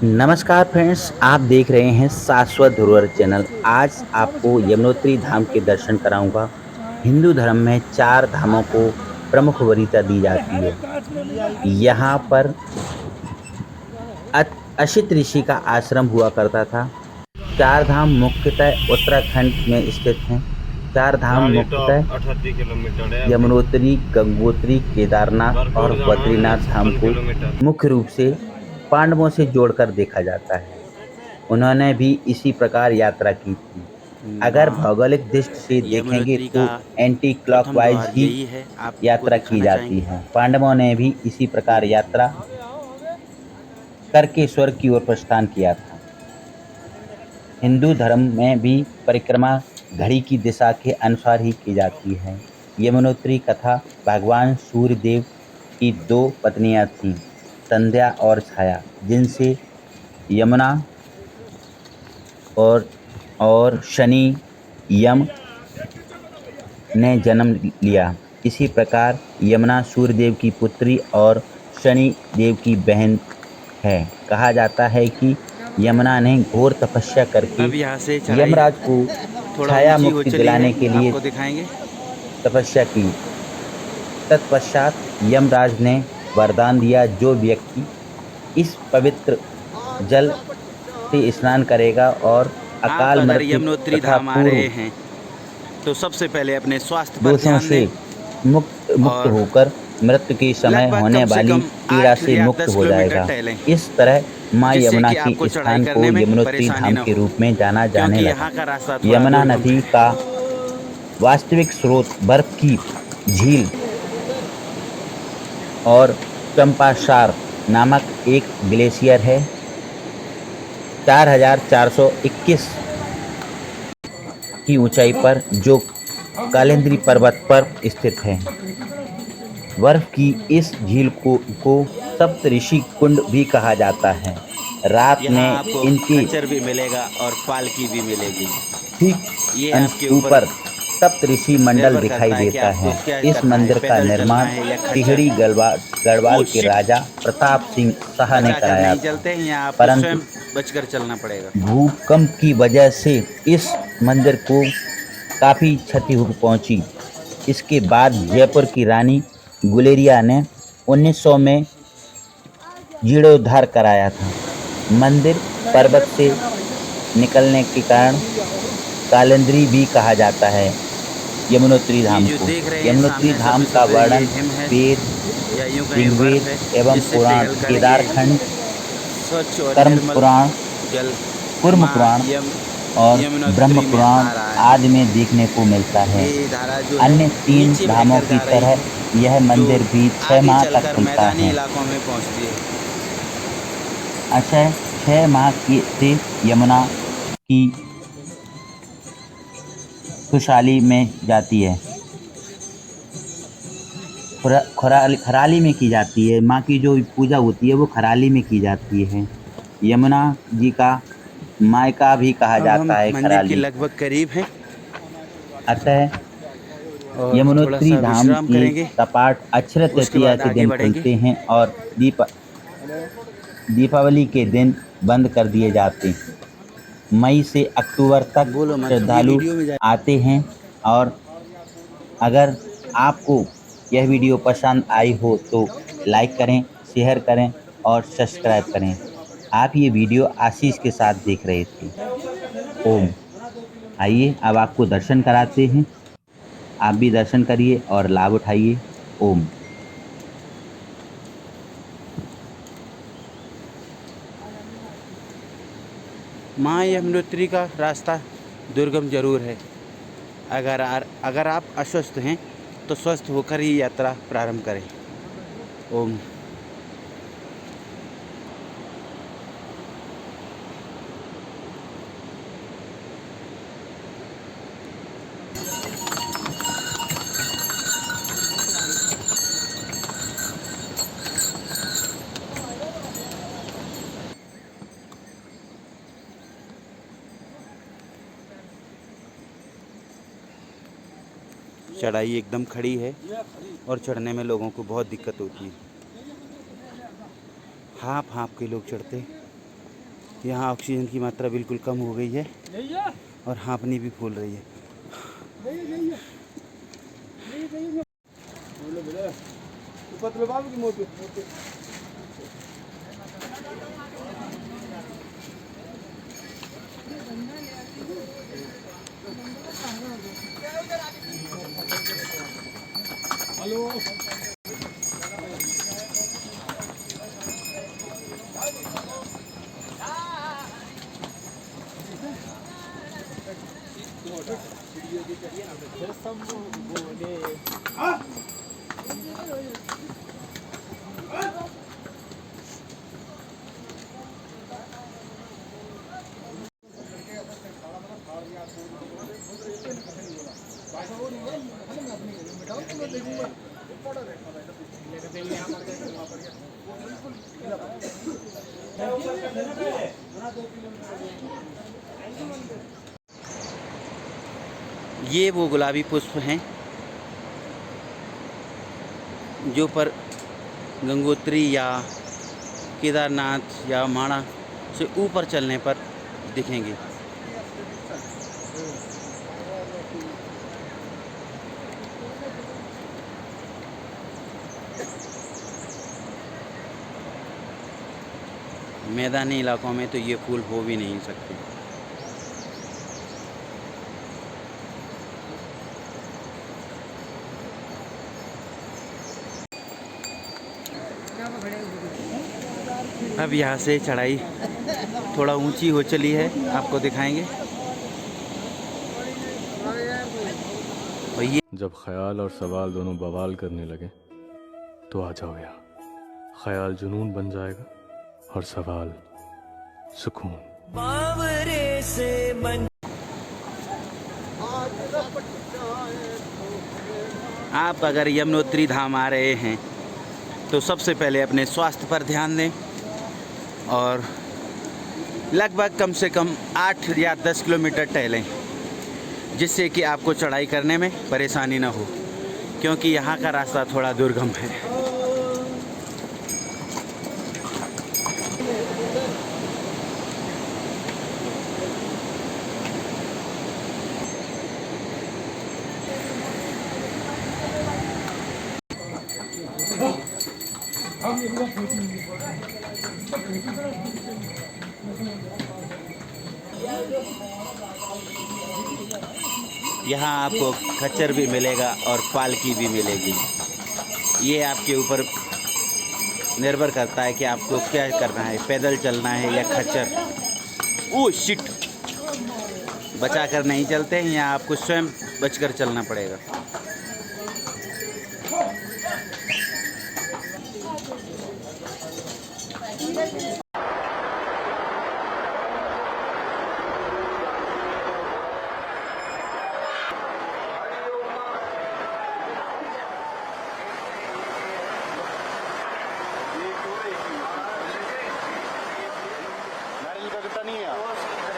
नमस्कार फ्रेंड्स, आप देख रहे हैं शाश्वत धरोहर चैनल। आज आपको यमुनोत्री धाम के दर्शन कराऊंगा। हिंदू धर्म में 4 धामों को प्रमुख वरीयता दी जाती है। यहाँ पर असित ऋषि का आश्रम हुआ करता था। 4 धाम मुख्यतः उत्तराखंड में स्थित हैं। 4 धाम मुख्यतः 38 किलोमीटर है। यमुनोत्री, गंगोत्री, केदारनाथ और बरगढ़ जाना है बद्रीनाथ धाम 56 को किलोमीटर। मुख्य रूप से पांडवों से जोड़कर देखा जाता है। उन्होंने भी इसी प्रकार यात्रा की थी। अगर माँ भौगोलिक दृष्टि से देखेंगे यमुनोत्री तो का एंटी प्रथम क्लॉकवाइज द्वार ही यही है, आपको यात्रा की दिखाना जाती चाहेंगे। है। पांडवों ने भी इसी प्रकार यात्रा करके स्वर्ग की ओर प्रस्थान किया था। हिंदू धर्म में भी परिक्रमा घड़ी की दिशा के अनुसार ही की जाती है। यमुनोत्री कथा भगवान सूर्य देव की 2 पत्नियां थीं, संध्या और छाया, जिनसे यमुना और शनि यम ने जन्म लिया। इसी प्रकार यमुना सूर्यदेव की पुत्री और शनि देव की बहन है। कहा जाता है कि यमुना ने घोर तपस्या करके अब यहाँ से चढ़ाई यमराज को थोड़ा छाया ऊंची हो मुक्ति चली है, दिलाने के लिए आपको दिखाएंगे। तपस्या की। तत्पश्चात यमराज ने वरदान दिया, जो व्यक्ति इस पवित्र जल से स्नान करेगा और आप अकाल अगर मृत्यु यमुनोत्री तथा धाम आ पूर्व रहे हैं तो सबसे पहले अपने स्वास्थ्य पर दोषों ध्यान से दें मुक्त और होकर मृत्यु के समय लगभग होने कम से वाली कम पीड़ा 8 से या मुक्त 10 हो किलोमीटर जाएगा। टहलें, इस तरह माँ जिससे यमुना कि के आपको चढ़ाई स्थान को करने में यमुनोत्री परेशानी धाम न के हो, रूप में जाना जाने क्योंकि लगा। यहाँ का रास्ता थोड़ा यमुना दुर्गम नदी है। का वास्तविक स्रोत बर्फ की झील और चंपासार नामक एक ग्लेशियर है। 4421 की ऊंचाई पर, जो कालिंदी पर्वत पर स्थित है। बर्फ की इस झील को सप्तऋषि कुंड भी कहा जाता है। रात यहाँ में आपको इनके खच्चर भी मिलेगा और पालकी भी मिलेगी। ठीक ये आपके ऊपर ऊपर सप्तऋषि मंडल निर्भर दिखाई करता है कि देता आपको है। क्या इस करना है, मंदिर का पैदल चलना निर्माण है या खच्चर। टिहरी गढ़वाल ओ के शिट, राजा प्रताप सिंह शाह ने बचाकर कराया नहीं था, चलते हैं, यहाँ आपको परंतु स्वयं बचकर चलना पड़ेगा। भूकंप की वजह से इस मंदिर को काफ़ी क्षति पहुंची। इसके बाद जयपुर की रानी गुलेरिया ने 1900 में जीर्णोद्धार कराया था। मंदिर पर्वत से निकलने के कारण कालिंदी भी कहा जाता है यमुनोत्री ये धाम जो को। देख रहे हैं यमुनोत्री सामने धाम सबसे का सफेद, ये वर्णन हिम है वेद, या यूं कहें बर्फ है, ऋग्वेद एवं जिससे पुराण, पिघलकर ये केदारखंड, स्वच्छ और कर्म निर्मल पुराण, जल कुर्म माँ पुराण और ब्रह्म यमुनोत्री में पुराण आ रहा आदि है। में देखने को मिलता है। ये धारा जो है अन्य 3 नीचे धामों बहकर की जा रही तरह है, यह जो मंदिर भी 6 आगे माह तक चलकर खुलता मैदानी है। इलाकों में पहुंचती है। अक्षय 6 माह से यमुना की खुशहाली में जाती है। खराली में की जाती है। माँ की जो पूजा होती है वो खराली में की जाती है। यमुना जी का मायका भी कहा अब हम जाता है मंदिर के खराली। लगभग करीब हैं अतः और थोड़ा यमुनोत्री सा धाम विश्राम के करेंगे, कपाट अक्षय उसके तृतीया बाद के आगे दिन बढ़ेंगे। खुलते हैं और दीपावली के दिन बंद कर दिए जाते हैं। मई से अक्टूबर तक बोलो मत, ये श्रद्धालु वीडियो में जाए। आते हैं। और अगर आपको यह वीडियो पसंद आई हो तो लाइक करें, शेयर करें और सब्सक्राइब करें। आप ये वीडियो आशीष के साथ देख रहे थे। ओम। आइए अब आपको दर्शन कराते हैं। आप भी दर्शन करिए और लाभ उठाइए। ओम। माँ यमुनोत्री का रास्ता दुर्गम जरूर है। अगर आप अस्वस्थ हैं तो स्वस्थ होकर ही यात्रा प्रारंभ करें। ओम। चढ़ाई एकदम खड़ी है और चढ़ने में लोगों को बहुत दिक्कत होती है। हाँप हाँप के लोग चढ़ते हैं। यहाँ ऑक्सीजन की मात्रा बिल्कुल कम हो गई है और हाँफनी भी फूल रही है। ये वो गुलाबी पुष्प हैं जो पर गंगोत्री या केदारनाथ या माणा से ऊपर चलने पर दिखेंगे। मैदानी इलाकों में तो ये फूल हो भी नहीं सकते। अब यहाँ से चढ़ाई थोड़ा ऊंची हो चली है, आपको दिखाएंगे। और ये जब ख्याल और सवाल दोनों बवाल करने लगे तो आ जाओ यहाँ। ख्याल जुनून बन जाएगा और सवाल सुकून। बावरे से मन आप अगर यमुनोत्री धाम आ रहे हैं तो सबसे पहले अपने स्वास्थ्य पर ध्यान दें और लगभग कम से कम 8 या 10 किलोमीटर टहलें, जिससे कि आपको चढ़ाई करने में परेशानी ना हो, क्योंकि यहाँ का रास्ता थोड़ा दुर्गम है। यहाँ आपको खच्चर भी मिलेगा और पालकी भी मिलेगी। ये आपके ऊपर निर्भर करता है कि आपको क्या करना है, पैदल चलना है या खच्चर। ओह शिट, बचा कर नहीं चलते हैं, यहाँ आपको स्वयं बचकर चलना पड़ेगा। नारियल का कट्टा नहीं है।